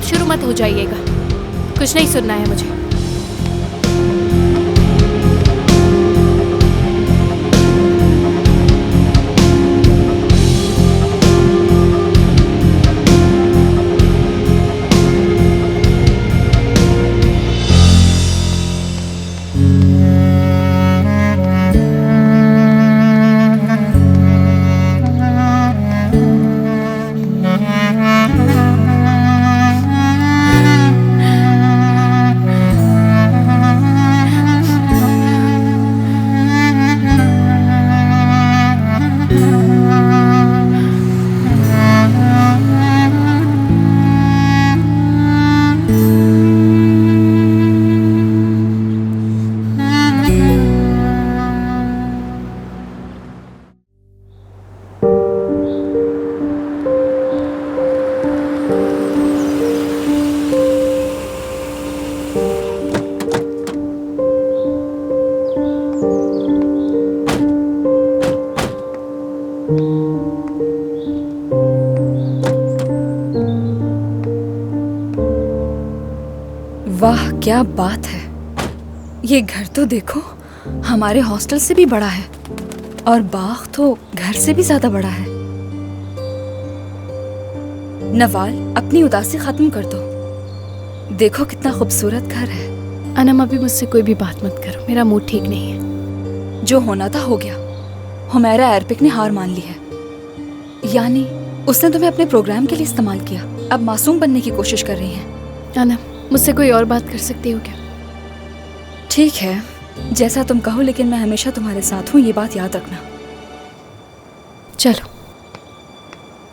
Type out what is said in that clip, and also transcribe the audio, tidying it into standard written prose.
आप शुरू मत हो जाइएगा, कुछ नहीं सुनना है मुझे। वाह क्या बात है, ये घर तो देखो हमारे हॉस्टल से भी बड़ा है और बाग तो घर से भी ज्यादा बड़ा है। नवाल, अपनी उदासी खत्म कर दो, देखो कितना खूबसूरत घर है। अनम अभी मुझसे कोई भी बात मत करो, मेरा मूड ठीक नहीं है। जो होना था हो गया। हुमैरा एरपिक ने हार मान ली है, यानी उसने तुम्हें अपने प्रोग्राम के लिए इस्तेमाल किया। अब मासूम बनने की कोशिश कर रही है। अनम, मुझसे कोई और बात कर सकती हो क्या? ठीक है, जैसा तुम कहो, लेकिन मैं हमेशा तुम्हारे साथ हूँ, ये बात याद रखना। चलो।